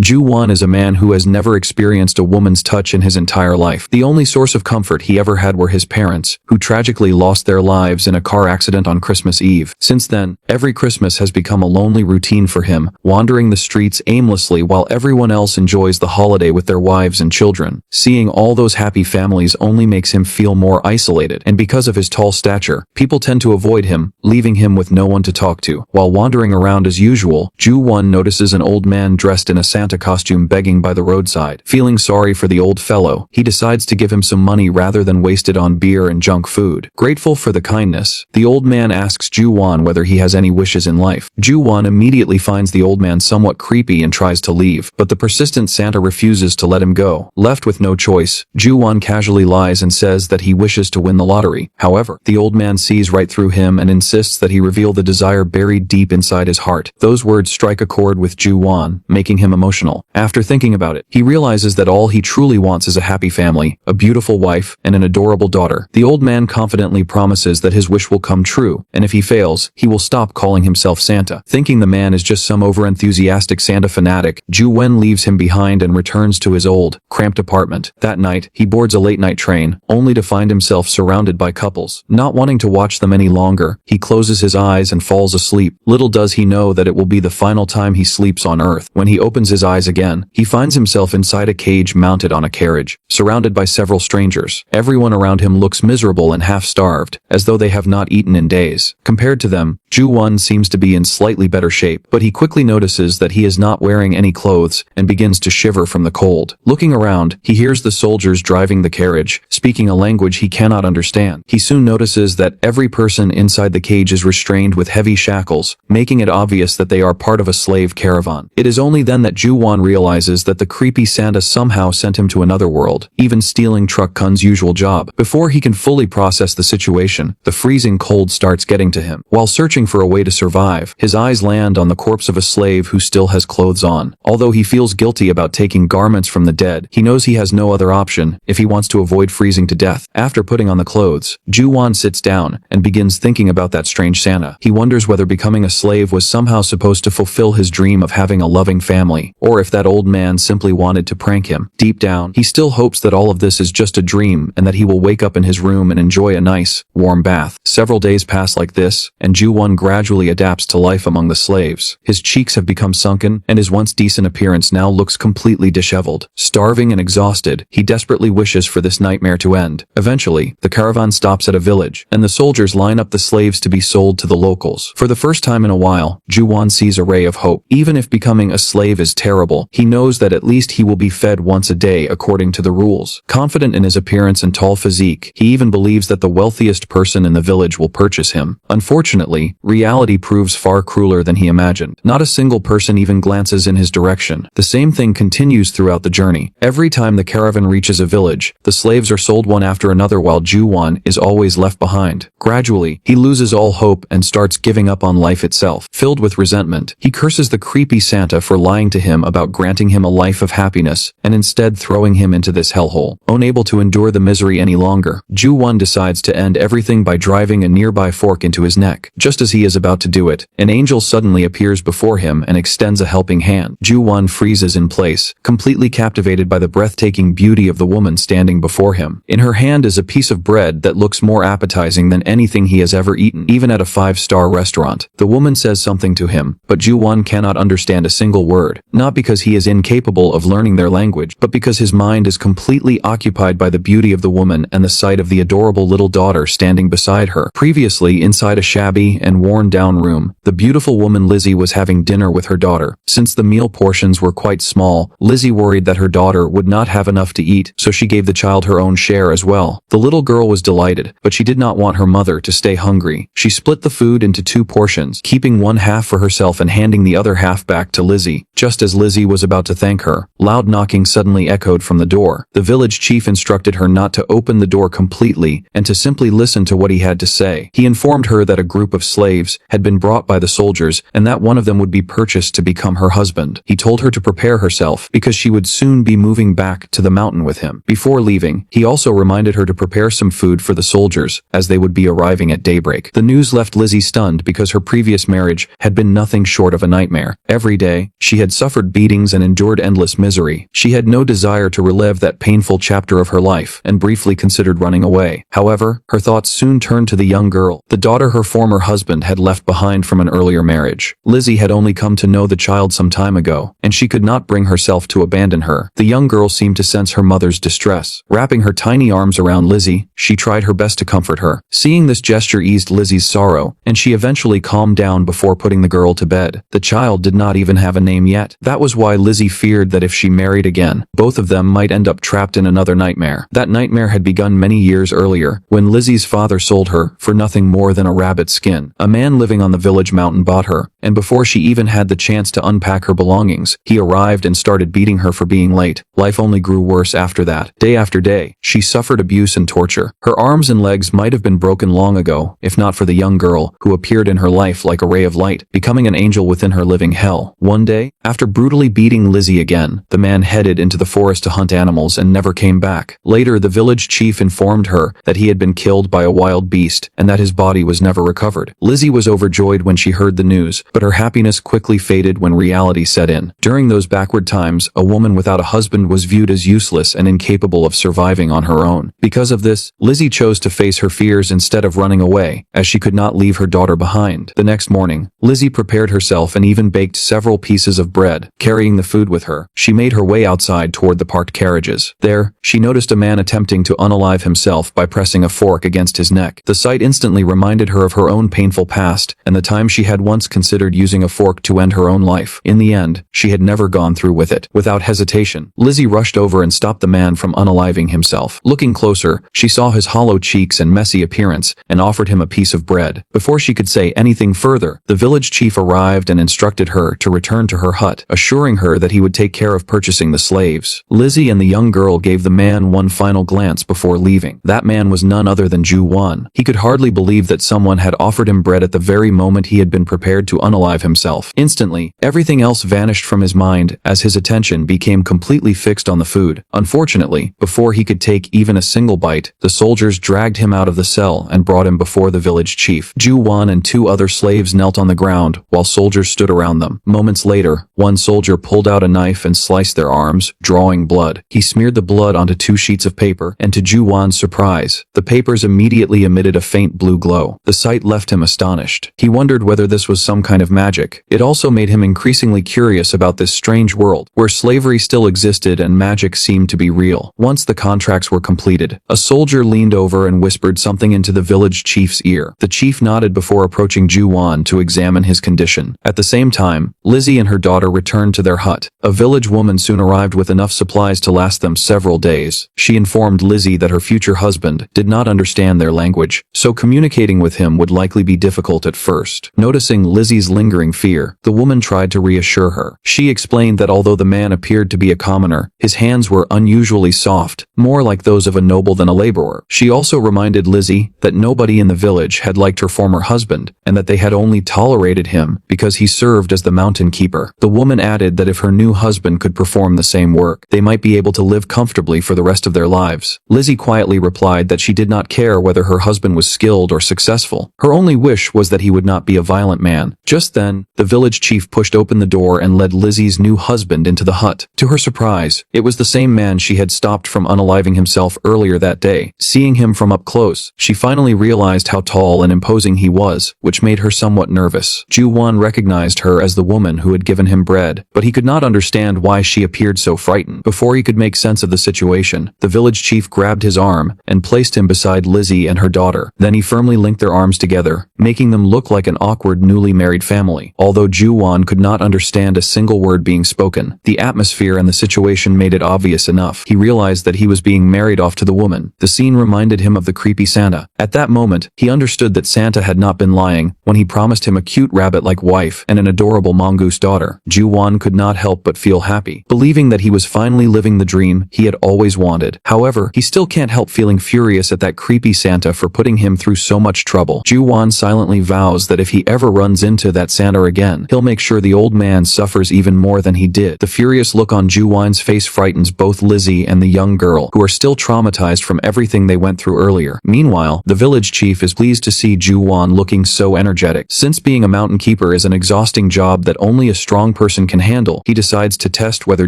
Ju-won is a man who has never experienced a woman's touch in his entire life. The only source of comfort he ever had were his parents, who tragically lost their lives in a car accident on Christmas Eve. Since then, every Christmas has become a lonely routine for him, wandering the streets aimlessly while everyone else enjoys the holiday with their wives and children. Seeing all those happy families only makes him feel more isolated, and because of his tall stature, people tend to avoid him, leaving him with no one to talk to. While wandering around as usual, Ju-won notices an old man dressed in a Santa costume begging by the roadside. Feeling sorry for the old fellow, he decides to give him some money rather than waste it on beer and junk food. Grateful for the kindness, the old man asks Ju-won whether he has any wishes in life. Ju-won immediately finds the old man somewhat creepy and tries to leave, but the persistent Santa refuses to let him go. Left with no choice, Ju-won casually lies and says that he wishes to win the lottery. However, the old man sees right through him and insists that he reveal the desire buried deep inside his heart. Those words strike a chord with Ju-won, making him emotional. After thinking about it, he realizes that all he truly wants is a happy family, a beautiful wife, and an adorable daughter. The old man confidently promises that his wish will come true, and if he fails, he will stop calling himself Santa. Thinking the man is just some overenthusiastic Santa fanatic, Ju-won leaves him behind and returns to his old, cramped apartment. That night, he boards a late-night train, only to find himself surrounded by couples. Not wanting to watch them any longer, he closes his eyes and falls asleep. Little does he know that it will be the final time he sleeps on Earth. When he opens his eyes again, he finds himself inside a cage mounted on a carriage, surrounded by several strangers. Everyone around him looks miserable and half-starved, as though they have not eaten in days. Compared to them, Ju-won seems to be in slightly better shape, but he quickly notices that he is not wearing any clothes and begins to shiver from the cold. Looking around, he hears the soldiers driving the carriage, speaking a language he cannot understand. He soon notices that every person inside the cage is restrained with heavy shackles, making it obvious that they are part of a slave caravan. It is only then that Ju-won realizes that the creepy Santa somehow sent him to another world, even stealing Truck Kun's usual job. Before he can fully process the situation, the freezing cold starts getting to him. While searching for a way to survive, his eyes land on the corpse of a slave who still has clothes on. Although he feels guilty about taking garments from the dead, he knows he has no other option if he wants to avoid freezing to death. After putting on the clothes, Ju-won sits down and begins thinking about that strange Santa. He wonders whether becoming a slave was somehow supposed to fulfill his dream of having a loving family, or if that old man simply wanted to prank him. Deep down, he still hopes that all of this is just a dream and that he will wake up in his room and enjoy a nice, warm bath. Several days pass like this, and Ju-won gradually adapts to life among the slaves. His cheeks have become sunken, and his once decent appearance now looks completely disheveled. Starving and exhausted, he desperately wishes for this nightmare to end. Eventually, the caravan stops at a village, and the soldiers line up the slaves to be sold to the locals. For the first time in a while, Ju-won sees a ray of hope. Even if becoming a slave is terrible, he knows that at least he will be fed once a day according to the rules. Confident in his appearance and tall physique, he even believes that the wealthiest person in the village will purchase him. Unfortunately, reality proves far crueler than he imagined. Not a single person even glances in his direction. The same thing continues throughout the journey. Every time the caravan reaches a village, the slaves are sold one after another while Ju-won is always left behind. Gradually, he loses all hope and starts giving up on life itself. Filled with resentment, he curses the creepy Santa for lying to him about granting him a life of happiness and instead throwing him into this hellhole. Unable to endure the misery any longer, Ju-won decides to end everything by driving a nearby fork into his neck. Just as he is about to do it, an angel suddenly appears before him and extends a helping hand. Ju-won freezes in place, completely captivated by the breathtaking beauty of the woman standing before him. In her hand is a piece of bread that looks more appetizing than anything he has ever eaten, even at a 5-star restaurant. The woman says something to him, but Ju-won cannot understand a single word, not because he is incapable of learning their language, but because his mind is completely occupied by the beauty of the woman and the sight of the adorable little daughter standing beside her. Previously, inside a shabby and worn-down room, the beautiful woman Lizzie was having dinner with her daughter. Since the meal portions were quite small, Lizzie worried that her daughter would not have enough to eat, so she gave the child her own share as well. The little girl was delighted, but she did not want her mother to stay hungry. She split the food into 2 portions, keeping one half for herself and handing the other half back to Lizzie. Just as Lizzie was about to thank her, loud knocking suddenly echoed from the door. The village chief instructed her not to open the door completely and to simply listen to what he had to say. He informed her that a group of slaves had been brought by the soldiers and that one of them would be purchased to become her husband. He told her to prepare herself because she would soon be moving back to the mountain with him. Before leaving, he also reminded her to prepare some food for the soldiers as they would be arriving at daybreak. The news left Lizzie stunned because her previous marriage had been nothing short of a nightmare. Every day, she had suffered suffered beatings and endured endless misery. She had no desire to relive that painful chapter of her life, and briefly considered running away. However, her thoughts soon turned to the young girl, the daughter her former husband had left behind from an earlier marriage. Lizzie had only come to know the child some time ago, and she could not bring herself to abandon her. The young girl seemed to sense her mother's distress. Wrapping her tiny arms around Lizzie, she tried her best to comfort her. Seeing this gesture eased Lizzie's sorrow, and she eventually calmed down before putting the girl to bed. The child did not even have a name yet. That was why Lizzie feared that if she married again, both of them might end up trapped in another nightmare. That nightmare had begun many years earlier, when Lizzie's father sold her for nothing more than a rabbit skin. A man living on the village mountain bought her, and before she even had the chance to unpack her belongings, he arrived and started beating her for being late. Life only grew worse after that. Day after day, she suffered abuse and torture. Her arms and legs might have been broken long ago, if not for the young girl, who appeared in her life like a ray of light, becoming an angel within her living hell. One day, after brutally beating Lizzie again, the man headed into the forest to hunt animals and never came back. Later, the village chief informed her that he had been killed by a wild beast, and that his body was never recovered. Lizzie was overjoyed when she heard the news, but her happiness quickly faded when reality set in. During those backward times, a woman without a husband was viewed as useless and incapable of surviving on her own. Because of this, Lizzie chose to face her fears instead of running away, as she could not leave her daughter behind. The next morning, Lizzie prepared herself and even baked several pieces of bread. Carrying the food with her, she made her way outside toward the parked carriages. There, she noticed a man attempting to unalive himself by pressing a fork against his neck. The sight instantly reminded her of her own painful past, and the time she had once considered using a fork to end her own life. In the end, she had never gone through with it. Without hesitation, Lizzie rushed over and stopped the man from unaliving himself. Looking closer, she saw his hollow cheeks and messy appearance, and offered him a piece of bread. Before she could say anything further, the village chief arrived and instructed her to return to her hut, assuring her that he would take care of purchasing the slaves. Lizzie and the young girl gave the man one final glance before leaving. That man was none other than Ju-won. He could hardly believe that someone had offered him bread at the very moment he had been prepared to unalive himself. Instantly, everything else vanished from his mind as his attention became completely fixed on the food. Unfortunately, before he could take even a single bite, the soldiers dragged him out of the cell and brought him before the village chief. Ju-won and two other slaves knelt on the ground while soldiers stood around them. Moments later, one soldier pulled out a knife and sliced their arms, drawing blood. He smeared the blood onto 2 sheets of paper, and to Ju-won's surprise, the papers immediately emitted a faint blue glow. The sight left him astonished. He wondered whether this was some kind of magic. It also made him increasingly curious about this strange world, where slavery still existed and magic seemed to be real. Once the contracts were completed, a soldier leaned over and whispered something into the village chief's ear. The chief nodded before approaching Ju-won to examine his condition. At the same time, Lizzie and her daughter returned to their hut. A village woman soon arrived with enough supplies to last them several days. She informed Lizzie that her future husband did not understand their language, so communicating with him would likely be difficult at first. Noticing Lizzie's lingering fear, the woman tried to reassure her. She explained that although the man appeared to be a commoner, his hands were unusually soft, more like those of a noble than a laborer. She also reminded Lizzie that nobody in the village had liked her former husband, and that they had only tolerated him because he served as the mountain keeper. The woman added that if her new husband could perform the same work, they might be able to live comfortably for the rest of their lives. Lizzie quietly replied that she did not care whether her husband was skilled or successful. Her only wish was that he would not be a violent man. Just then, the village chief pushed open the door and led Lizzie's new husband into the hut. To her surprise, it was the same man she had stopped from unaliving himself earlier that day. Seeing him from up close, she finally realized how tall and imposing he was, which made her somewhat nervous. Ju-won recognized her as the woman who had given him bread, but he could not understand why she appeared so frightened. Before he could make sense of the situation, the village chief grabbed his arm and placed him beside Lizzie and her daughter. Then he firmly linked their arms together, making them look like an awkward newly married family. Although Ju-won could not understand a single word being spoken, the atmosphere and the situation made it obvious enough. He realized that he was being married off to the woman. The scene reminded him of the creepy Santa. At that moment, he understood that Santa had not been lying when he promised him a cute rabbit-like wife and an adorable mongoose daughter. Ju-won could not help but feel happy, believing that he was finally living the dream he had always wanted. However, he still can't help feeling furious at that creepy Santa for putting him through so much trouble. Ju-won silently vows that if he ever runs into that Santa again, he'll make sure the old man suffers even more than he did. The furious look on Ju-won's face frightens both Lizzie and the young girl, who are still traumatized from everything they went through earlier. Meanwhile, the village chief is pleased to see Ju-won looking so energetic. Since being a mountain keeper is an exhausting job that only a strong person can handle. He decides to test whether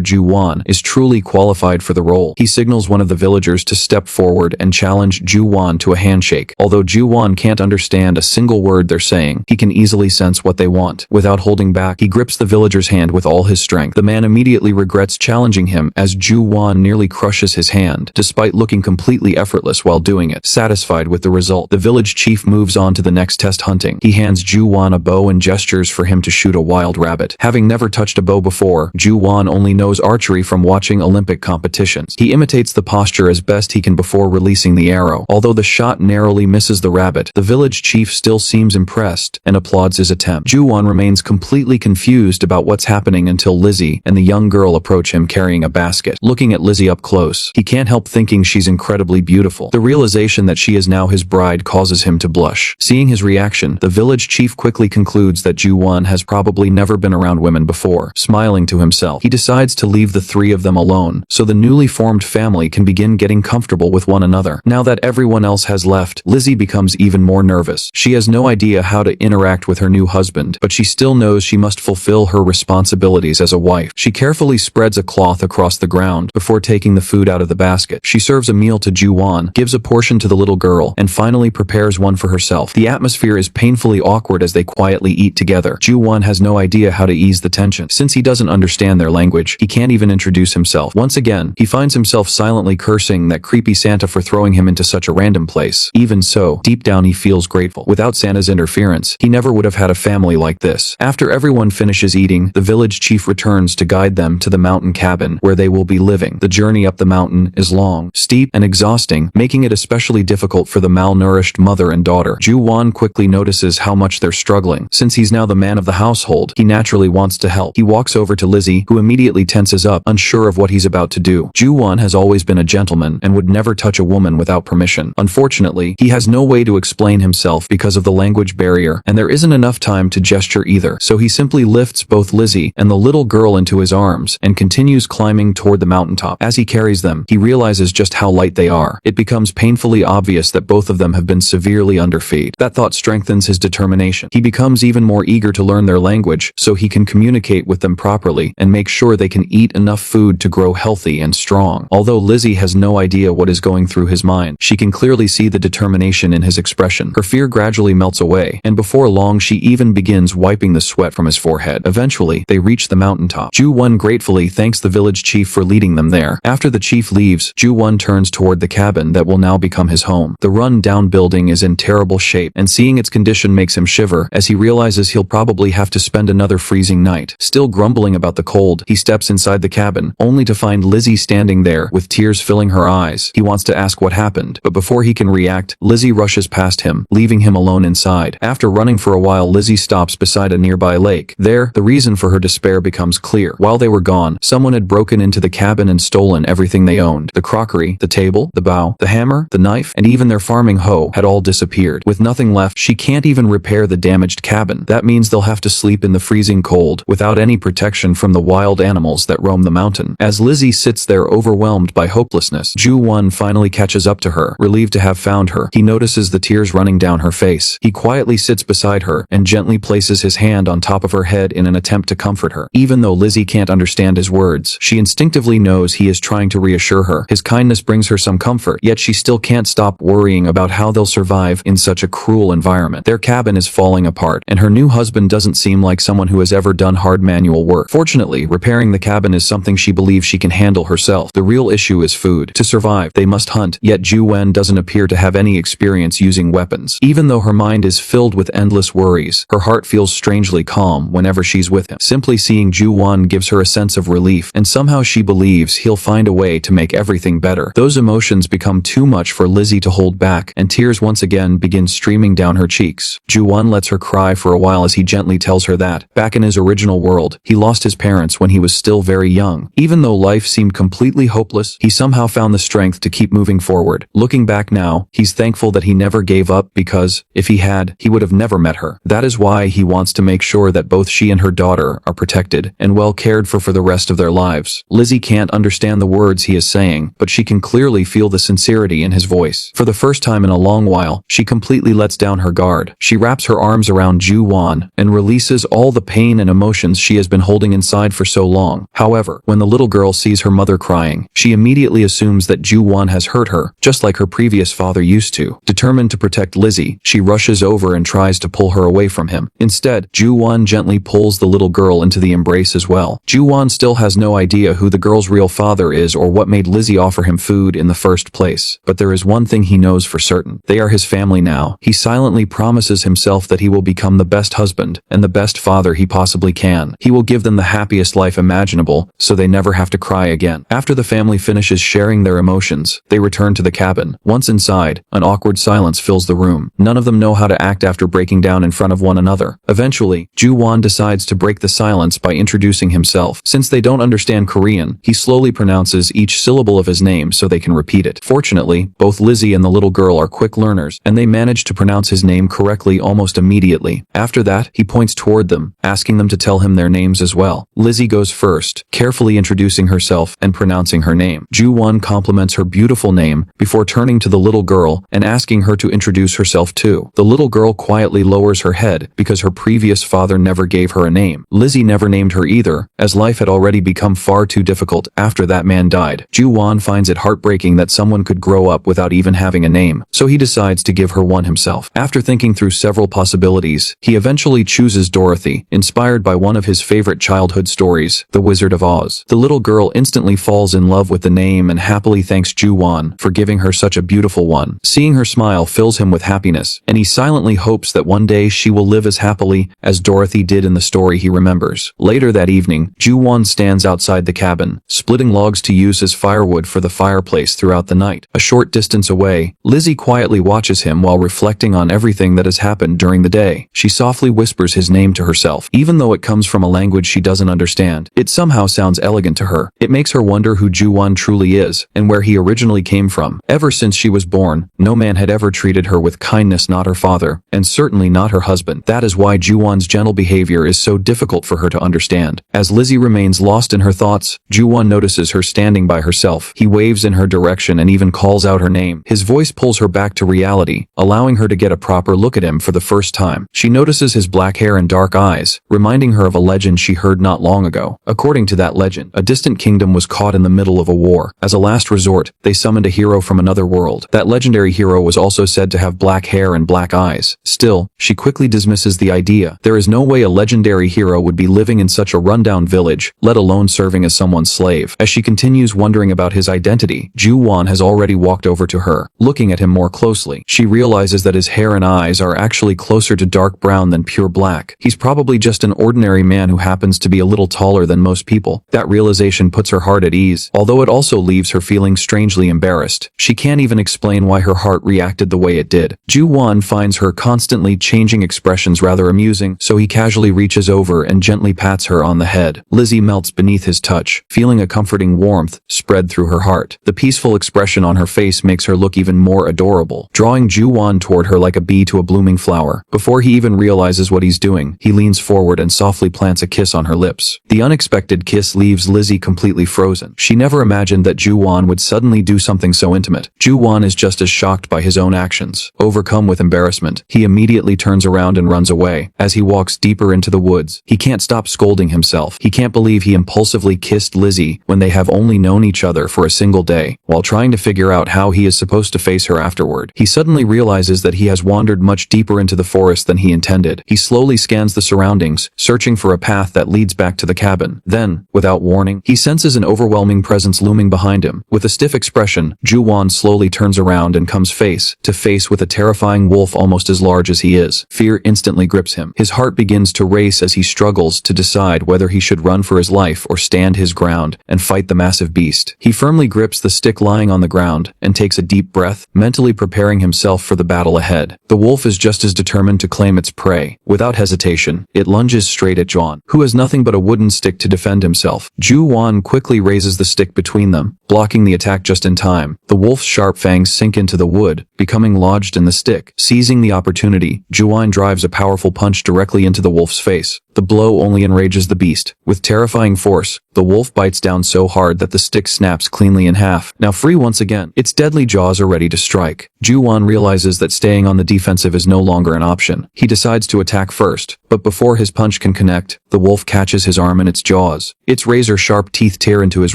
Ju-won is truly qualified for the role. He signals one of the villagers to step forward and challenge Ju-won to a handshake. Although Ju-won can't understand a single word they're saying, he can easily sense what they want. Without holding back, he grips the villager's hand with all his strength. The man immediately regrets challenging him as Ju-won nearly crushes his hand, despite looking completely effortless while doing it. Satisfied with the result, the village chief moves on to the next test hunting. He hands Ju-won a bow and gestures for him to shoot a wild rabbit. Having never touched a bow before, Ju-won only knows archery from watching Olympic competitions. He imitates the posture as best he can before releasing the arrow. Although the shot narrowly misses the rabbit, the village chief still seems impressed and applauds his attempt. Ju-won remains completely confused about what's happening until Lizzie and the young girl approach him carrying a basket. Looking at Lizzie up close, he can't help thinking she's incredibly beautiful. The realization that she is now his bride causes him to blush. Seeing his reaction, the village chief quickly concludes that Ju-won has probably never been around women before. Smiling to himself, he decides to leave the three of them alone, so the newly formed family can begin getting comfortable with one another. Now that everyone else has left, Lizzie becomes even more nervous. She has no idea how to interact with her new husband, but she still knows she must fulfill her responsibilities as a wife. She carefully spreads a cloth across the ground before taking the food out of the basket. She serves a meal to Ju-won, gives a portion to the little girl, and finally prepares one for herself. The atmosphere is painfully awkward as they quietly eat together. Ju-won has no idea how to ease the tension. Since he doesn't understand their language, he can't even introduce himself. Once again, he finds himself silently cursing that creepy Santa for throwing him into such a random place. Even so, deep down he feels grateful. Without Santa's interference, he never would have had a family like this. After everyone finishes eating, the village chief returns to guide them to the mountain cabin where they will be living. The journey up the mountain is long, steep, and exhausting, making it especially difficult for the malnourished mother and daughter. Ju-won quickly notices how much they're struggling. Since he's now the man of the household, he naturally wants to help. He walks over to Lizzie, who immediately tenses up, unsure of what he's about to do. Ju-won has always been a gentleman and would never touch a woman without permission. Unfortunately, he has no way to explain himself because of the language barrier, and there isn't enough time to gesture either, so he simply lifts both Lizzie and the little girl into his arms and continues climbing toward the mountaintop. As he carries them, he realizes just how light they are. It becomes painfully obvious that both of them have been severely underfed. That thought strengthens his determination. He becomes even more eager to learn their language so he can communicate with them properly and make sure they can eat enough food to grow healthy and strong. Although Lizzie has no idea what is going through his mind, she can clearly see the determination in his expression. Her fear gradually melts away, and before long she even begins wiping the sweat from his forehead. Eventually, they reach the mountaintop. Ju-won gratefully thanks the village chief for leading them there. After the chief leaves, Ju-won turns toward the cabin that will now become his home. The run-down building is in terrible shape, and seeing its condition makes him shiver as he realizes he'll probably have to spend another freezing night. Still grumbling about the cold, he steps inside the cabin, only to find Lizzie standing there with tears filling her eyes. He wants to ask what happened, but before he can react, Lizzie rushes past him, leaving him alone inside. After running for a while, Lizzie stops beside a nearby lake. There, the reason for her despair becomes clear. While they were gone, someone had broken into the cabin and stolen everything they owned. The crockery, the table, the bow, the hammer, the knife, and even their farming hoe had all disappeared. With nothing left, she can't even repair the damaged cabin. That means they'll have to sleep in the freezing cold without any protection from the wild animals that roam the mountain. As Lizzie sits there overwhelmed by hopelessness, Ju-won finally catches up to her, relieved to have found her. He notices the tears running down her face. He quietly sits beside her and gently places his hand on top of her head in an attempt to comfort her. Even though Lizzie can't understand his words, she instinctively knows he is trying to reassure her. His kindness brings her some comfort, yet she still can't stop worrying about how they'll survive in such a cruel environment. Their cabin is falling apart, and her new husband doesn't seem like someone who has ever done hard manual work. Fortunately, repairing the cabin is something she believes she can handle herself. The real issue is food. To survive, they must hunt, yet Ju-won doesn't appear to have any experience using weapons. Even though her mind is filled with endless worries, her heart feels strangely calm whenever she's with him. Simply seeing Ju-won gives her a sense of relief, and somehow she believes he'll find a way to make everything better. Those emotions become too much for Lizzie to hold back, and tears once again begin streaming down her cheeks. Ju-won lets her cry for a while as he gently tells her that, back in his original world, he lost his parents when he was still very young. Even though life seemed completely hopeless, he somehow found the strength to keep moving forward. Looking back now, he's thankful that he never gave up because, if he had, he would have never met her. That is why he wants to make sure that both she and her daughter are protected and well cared for the rest of their lives. Lizzie can't understand the words he is saying, but she can clearly feel the sincerity in his voice. For the first time in a long while, she completely lets down her guard. She wraps her arms around Ju-won and releases all the pain and emotions she has has been holding inside for so long. However, when the little girl sees her mother crying, she immediately assumes that Ju-won has hurt her, just like her previous father used to. Determined to protect Lizzie, she rushes over and tries to pull her away from him. Instead, Ju-won gently pulls the little girl into the embrace as well. Ju-won still has no idea who the girl's real father is or what made Lizzie offer him food in the first place. But there is one thing he knows for certain. They are his family now. He silently promises himself that he will become the best husband and the best father he possibly can. He will give them the happiest life imaginable, so they never have to cry again. After the family finishes sharing their emotions, they return to the cabin. Once inside, an awkward silence fills the room. None of them know how to act after breaking down in front of one another. Eventually, Ju-won decides to break the silence by introducing himself. Since they don't understand Korean, he slowly pronounces each syllable of his name so they can repeat it. Fortunately, both Lizzie and the little girl are quick learners, and they manage to pronounce his name correctly almost immediately. After that, he points toward them, asking them to tell him their names as well. Lizzie goes first, carefully introducing herself and pronouncing her name. Ju-won compliments her beautiful name before turning to the little girl and asking her to introduce herself too. The little girl quietly lowers her head because her previous father never gave her a name. Lizzie never named her either, as life had already become far too difficult after that man died. Ju-won finds it heartbreaking that someone could grow up without even having a name, so he decides to give her one himself. After thinking through several possibilities, he eventually chooses Dorothy, inspired by one of his favorite childhood stories, The Wizard of Oz. The little girl instantly falls in love with the name and happily thanks Ju-won for giving her such a beautiful one. Seeing her smile fills him with happiness, and he silently hopes that one day she will live as happily as Dorothy did in the story he remembers. Later that evening, Ju-won stands outside the cabin, splitting logs to use as firewood for the fireplace throughout the night. A short distance away, Lizzie quietly watches him while reflecting on everything that has happened during the day. She softly whispers his name to herself. Even though it comes from a language she doesn't understand, it somehow sounds elegant to her. It makes her wonder who Ju-won truly is, and where he originally came from. Ever since she was born, no man had ever treated her with kindness, not her father, and certainly not her husband. That is why Ju-won's gentle behavior is so difficult for her to understand. As Lizzie remains lost in her thoughts, Ju-won notices her standing by herself. He waves in her direction and even calls out her name. His voice pulls her back to reality, allowing her to get a proper look at him for the first time. She notices his black hair and dark eyes, reminding her of a legend she heard not long ago. According to that legend, a distant kingdom was caught in the middle of a war. As a last resort, they summoned a hero from another world. That legendary hero was also said to have black hair and black eyes. Still, she quickly dismisses the idea. There is no way a legendary hero would be living in such a rundown village, let alone serving as someone's slave. As she continues wondering about his identity, Ju-won has already walked over to her. Looking at him more closely, she realizes that his hair and eyes are actually closer to dark brown than pure black. He's probably just an ordinary man who happens to be a little taller than most people. That realization puts her heart at ease, although it also leaves her feeling strangely embarrassed. She can't even explain why her heart reacted the way it did. Ju-won finds her constantly changing expressions rather amusing, so he casually reaches over and gently pats her on the head. Lizzie melts beneath his touch, feeling a comforting warmth spread through her heart. The peaceful expression on her face makes her look even more adorable, drawing Ju-won toward her like a bee to a blooming flower. Before he even realizes what he's doing, he leans forward and softly plants a kiss on her lips. The unexpected kiss leaves Lizzie completely frozen. She never imagined that Ju-won would suddenly do something so intimate. Ju-won is just as shocked by his own actions. Overcome with embarrassment, he immediately turns around and runs away. As he walks deeper into the woods, he can't stop scolding himself. He can't believe he impulsively kissed Lizzie when they have only known each other for a single day. While trying to figure out how he is supposed to face her afterward, he suddenly realizes that he has wandered much deeper into the forest than he intended. He slowly scans the surroundings, searching for a path that leads back to the cabin. Then, without warning, he senses an overwhelming presence looming behind him. With a stiff expression, Ju-won slowly turns around and comes face to face with a terrifying wolf almost as large as he is. Fear instantly grips him. His heart begins to race as he struggles to decide whether he should run for his life or stand his ground and fight the massive beast. He firmly grips the stick lying on the ground and takes a deep breath, mentally preparing himself for the battle ahead. The wolf is just as determined to claim its prey. Without hesitation, it lunges straight at Ju-won, who has nothing but a wooden stick to defend himself. Ju-won quickly raises the stick between them, blocking the attack just in time. The wolf's sharp fangs sink into the wood, becoming lodged in the stick. Seizing the opportunity, Ju-won drives a powerful punch directly into the wolf's face. The blow only enrages the beast. With terrifying force, the wolf bites down so hard that the stick snaps cleanly in half. Now free once again, its deadly jaws are ready to strike. Ju-won realizes that staying on the defensive is no longer an option. He decides to attack first, but before his punch can connect, the wolf catches his arm in its jaws. Its razor-sharp teeth tear into his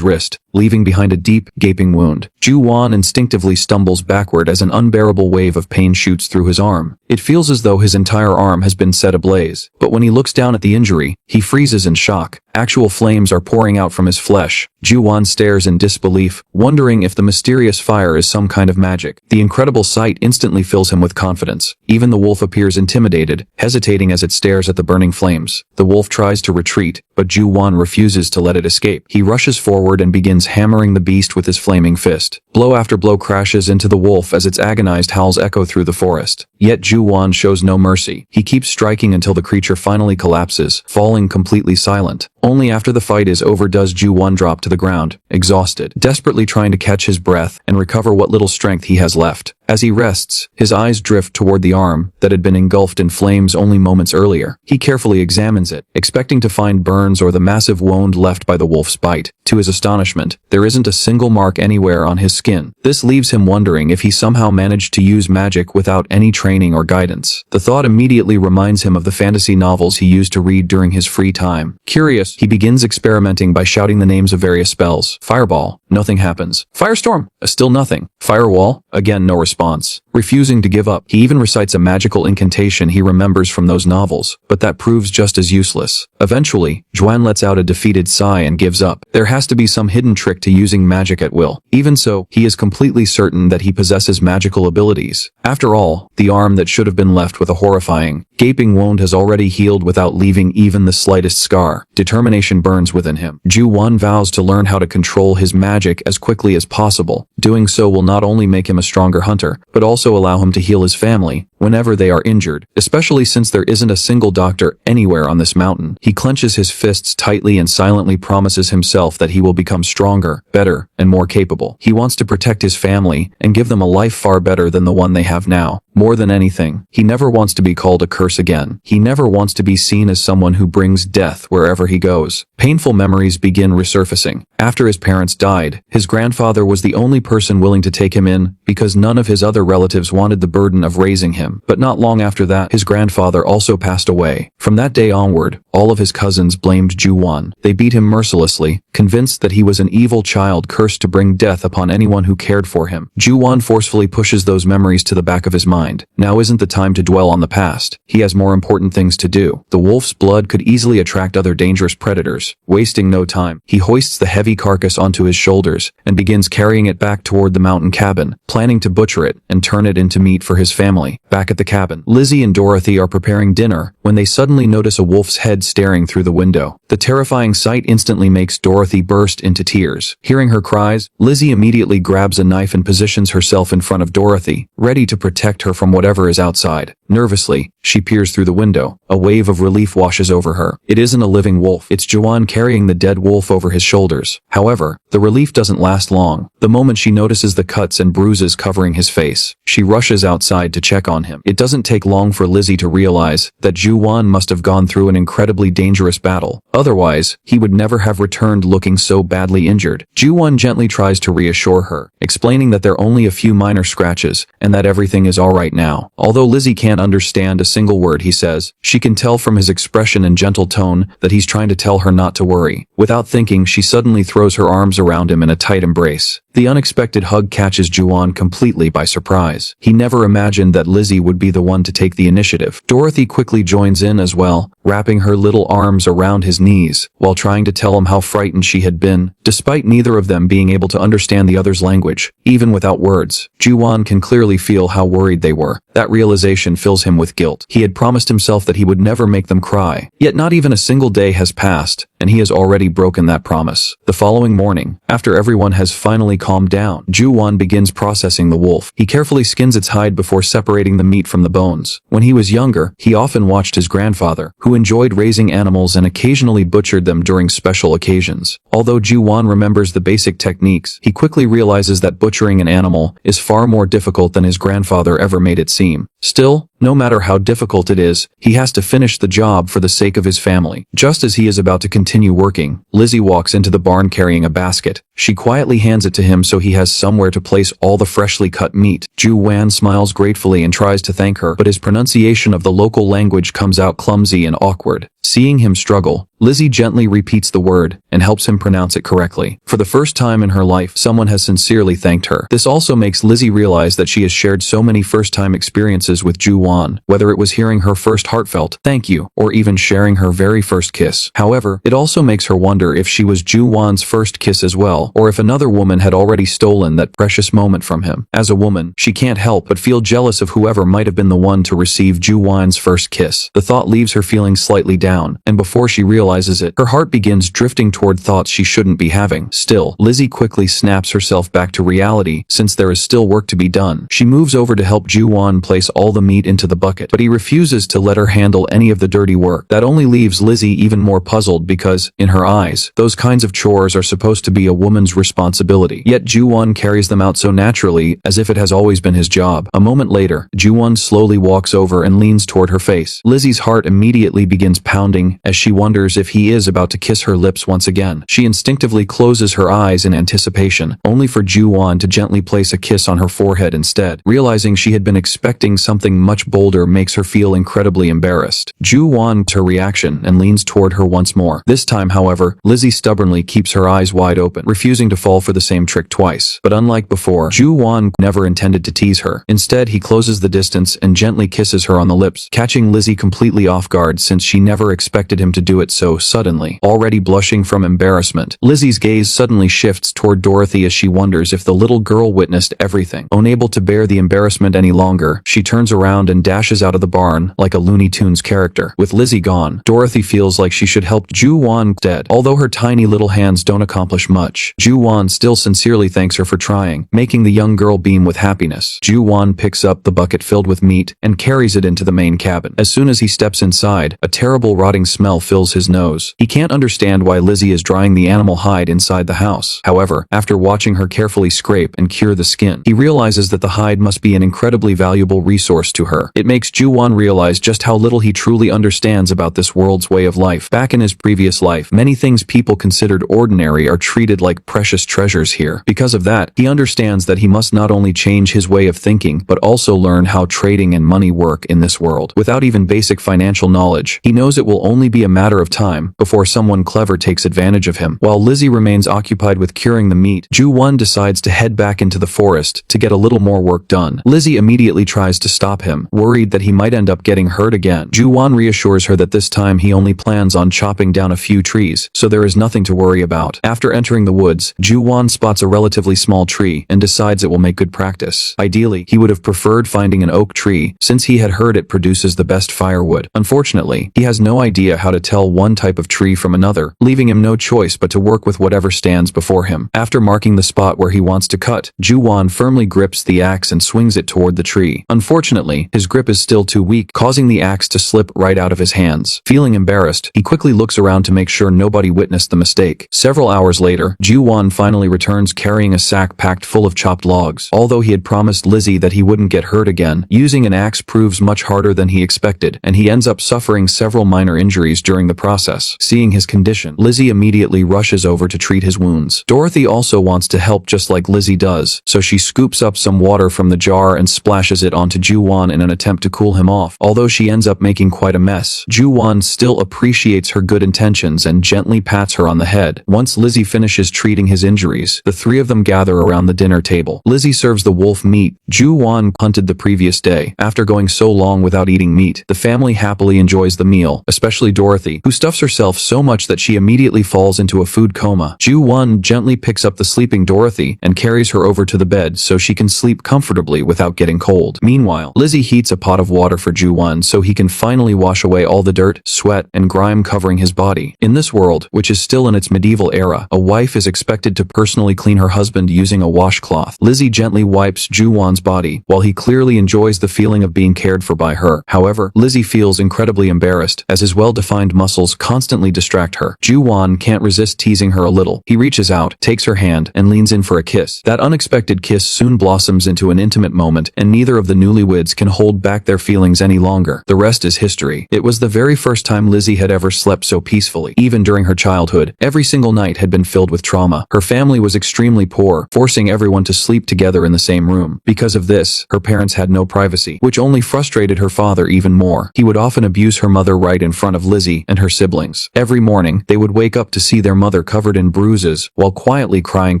wrist, leaving behind a deep, gaping wound. Ju-won instinctively stumbles backward as an unbearable wave of pain shoots through his arm. It feels as though his entire arm has been set ablaze. But when he looks down at the injury, he freezes in shock. Actual flames are pouring out from his flesh. Ju-won stares in disbelief, wondering if the mysterious fire is some kind of magic. The incredible sight instantly fills him with confidence. Even the wolf appears intimidated, hesitating as it stares at the burning flames. The wolf tries to retreat, but Ju-won refuses to let it escape. He rushes forward and begins hammering the beast with his flaming fist. Blow after blow crashes into the wolf as its agonized howls echo through the forest. Yet Ju-won shows no mercy. He keeps striking until the creature finally collapses, falling completely silent. Only after the fight is over does Ju-won drop to the ground, exhausted, desperately trying to catch his breath and recover what little strength he has left. As he rests, his eyes drift toward the arm that had been engulfed in flames only moments earlier. He carefully examines it, expecting to find burns or the massive wound left by the wolf's bite. To his astonishment, there isn't a single mark anywhere on his skin. This leaves him wondering if he somehow managed to use magic without any training or guidance. The thought immediately reminds him of the fantasy novels he used to read during his free time. Curious, he begins experimenting by shouting the names of various spells. Fireball. Nothing happens. Firestorm. Still nothing. Firewall. Again, no response. Refusing to give up, he even recites a magical incantation he remembers from those novels, but that proves just as useless. Eventually, Juan lets out a defeated sigh and gives up. There has to be some hidden trick to using magic at will. Even so, he is completely certain that he possesses magical abilities. After all, the arm that should have been left with a horrifying, gaping wound has already healed without leaving even the slightest scar. Determination burns within him. Ju-won vows to learn how to control his magic as quickly as possible. Doing so will not only make him a stronger hunter, but also allow him to heal his family whenever they are injured, especially since there isn't a single doctor anywhere on this mountain. He clenches his fists tightly and silently promises himself that he will become stronger, better, and more capable. He wants to protect his family and give them a life far better than the one they have now. More than anything, he never wants to be called a curse again. He never wants to be seen as someone who brings death wherever he goes. Painful memories begin resurfacing. After his parents died, his grandfather was the only person willing to take him in because none of his other relatives wanted the burden of raising him. But not long after that, his grandfather also passed away. From that day onward, all of his cousins blamed Ju-won. They beat him mercilessly, convinced that he was an evil child cursed to bring death upon anyone who cared for him. Ju-won forcefully pushes those memories to the back of his mind. Now isn't the time to dwell on the past. He has more important things to do. The wolf's blood could easily attract other dangerous predators. Wasting no time, he hoists the heavy carcass onto his shoulders and begins carrying it back toward the mountain cabin, planning to butcher it and turn it into meat for his family. Back at the cabin, Lizzie and Dorothy are preparing dinner when they suddenly notice a wolf's head staring through the window. The terrifying sight instantly makes Dorothy burst into tears. Hearing her cries, Lizzie immediately grabs a knife and positions herself in front of Dorothy, ready to protect her from whatever is outside. Nervously, she peers through the window. A wave of relief washes over her. It isn't a living wolf. It's Ju-won carrying the dead wolf over his shoulders. However, the relief doesn't last long. The moment she notices the cuts and bruises covering his face, she rushes outside to check on him. It doesn't take long for Lizzie to realize that Ju-won must have gone through an incredibly dangerous battle. Otherwise, he would never have returned looking so badly injured. Ju-won gently tries to reassure her, explaining that there are only a few minor scratches and that everything is alright now. Although Lizzie can't understand a single word he says, she can tell from his expression and gentle tone that he's trying to tell her not to worry. Without thinking, she suddenly throws her arms around him in a tight embrace. The unexpected hug catches Ju-won completely by surprise. He never imagined that Lizzie would be the one to take the initiative. Dorothy quickly joins in as well, wrapping her little arms around his knees, while trying to tell him how frightened she had been. Despite neither of them being able to understand the other's language, even without words, Ju-won can clearly feel how worried they were. That realization fills him with guilt. He had promised himself that he would never make them cry. Yet not even a single day has passed, and he has already broken that promise. The following morning, after everyone has finally calmed down, Ju-won begins processing the wolf. He carefully skins its hide before separating the meat from the bones. When he was younger, he often watched his grandfather, who enjoyed raising animals and occasionally butchered them during special occasions. Although Ju-won remembers the basic techniques, he quickly realizes that butchering an animal is far more difficult than his grandfather ever made it seem. Still, no matter how difficult it is, he has to finish the job for the sake of his family. Just as he is about to continue working, Lizzie walks into the barn carrying a basket. She quietly hands it to him so he has somewhere to place all the freshly cut meat. Ju-won smiles gratefully and tries to thank her, but his pronunciation of the local language comes out clumsy and awkward. Seeing him struggle, Lizzie gently repeats the word and helps him pronounce it correctly. For the first time in her life, someone has sincerely thanked her. This also makes Lizzie realize that she has shared so many first-time experiences with Ju-won, whether it was hearing her first heartfelt thank you or even sharing her very first kiss. However, it also makes her wonder if she was Ju-won's first kiss as well, or if another woman had already stolen that precious moment from him. As a woman, she can't help but feel jealous of whoever might have been the one to receive Ju-won's first kiss. The thought leaves her feeling slightly down, and before she realizes it, her heart begins drifting toward thoughts she shouldn't be having. Still, Lizzie quickly snaps herself back to reality since there is still work to be done. She moves over to help Ju-won place all the meat into the bucket, but he refuses to let her handle any of the dirty work. That only leaves Lizzie even more puzzled because, in her eyes, those kinds of chores are supposed to be a woman's responsibility. Yet Ju-won carries them out so naturally, as if it has always been his job. A moment later, Ju-won slowly walks over and leans toward her face. Lizzie's heart immediately begins pounding as she wonders if he is about to kiss her lips once again. She instinctively closes her eyes in anticipation, only for Ju-won to gently place a kiss on her forehead instead. Realizing she had been expecting something much bolder makes her feel incredibly embarrassed. Ju-won to her reaction and leans toward her once more. This time, however, Lizzie stubbornly keeps her eyes wide open, refusing to fall for the same trick twice. But unlike before, Ju-won never intended to tease her. Instead, he closes the distance and gently kisses her on the lips, catching Lizzie completely off guard since she never expected him to do it so suddenly. Already blushing from embarrassment, Lizzie's gaze suddenly shifts toward Dorothy as she wonders if the little girl witnessed everything. Unable to bear the embarrassment any longer, she turns around and dashes out of the barn like a Looney Tunes character. With Lizzie gone, Dorothy feels like she should help Ju-won instead. Although her tiny little hands don't accomplish much, Ju-won still sincerely thanks her for trying, making the young girl beam with happiness. Ju-won picks up the bucket filled with meat and carries it into the main cabin. As soon as he steps inside, a terrible rotting smell fills his nose. He can't understand why Lizzie is drying the animal hide inside the house. However, after watching her carefully scrape and cure the skin, he realizes that the hide must be an incredibly valuable resource to her. It makes Ju-won realize just how little he truly understands about this world's way of life. Back in his previous life, many things people considered ordinary are treated like precious treasures here. Because of that, he understands that he must not only change his way of thinking, but also learn how trading and money work in this world. Without even basic financial knowledge, he knows it will only be a matter of time before someone clever takes advantage of him. While Lizzie remains occupied with curing the meat, Ju-won decides to head back into the forest to get a little more work done. Lizzie immediately tries to stop him, worried that he might end up getting hurt again. Ju-won reassures her that this time he only plans on chopping down a few trees, so there is nothing to worry about. After entering the woods, Ju-won spots a relatively small tree and decides it will make good practice. Ideally, he would have preferred finding an oak tree, since he had heard it produces the best firewood. Unfortunately, he has no idea how to tell one type of tree from another, leaving him no choice but to work with whatever stands before him. After marking the spot where he wants to cut, Ju-won firmly grips the axe and swings it toward the tree. Unfortunately, his grip is still too weak, causing the axe to slip right out of his hands. Feeling embarrassed, he quickly looks around to make sure nobody witnessed the mistake. Several hours later, Ju-won finally returns carrying a sack packed full of chopped logs. Although he had promised Lizzie that he wouldn't get hurt again, using an axe proves much harder than he expected, and he ends up suffering several minor injuries during the process. Seeing his condition, Lizzie immediately rushes over to treat his wounds. Dorothy also wants to help just like Lizzie does, so she scoops up some water from the jar and splashes it onto Ju-won in an attempt to cool him off. Although she ends up making quite a mess, Ju-won still appreciates her good intentions and gently pats her on the head. Once Lizzie finishes treating his injuries, the three of them gather around the dinner table. Lizzie serves the wolf meat Ju-won hunted the previous day. After going so long without eating meat, the family happily enjoys the meal, especially Dorothy, who stuffs herself so much that she immediately falls into a food coma. Ju-won gently picks up the sleeping Dorothy and carries her over to the bed so she can sleep comfortably without getting cold. Meanwhile, Lizzie heats a pot of water for Ju-won so he can finally wash away all the dirt, sweat, and grime covering his body. In this world, which is still in its medieval era, a wife is expected to personally clean her husband using a washcloth. Lizzie gently wipes Ju-won's body, while he clearly enjoys the feeling of being cared for by her. However, Lizzie feels incredibly embarrassed, as his well-defined muscles constantly distract her. Ju-won can't resist teasing her a little. He reaches out, takes her hand, and leans in for a kiss. That unexpected kiss soon blossoms into an intimate moment, and neither of the newlyweds can hold back their feelings any longer. The rest is history. It was the very first time Lizzie had ever slept so peacefully. Even during her childhood, every single night had been filled with trauma. Her family was extremely poor, forcing everyone to sleep together in the same room. Because of this, her parents had no privacy, which only frustrated her father even more. He would often abuse her mother right in in front of Lizzie and her siblings. Every morning, they would wake up to see their mother covered in bruises while quietly crying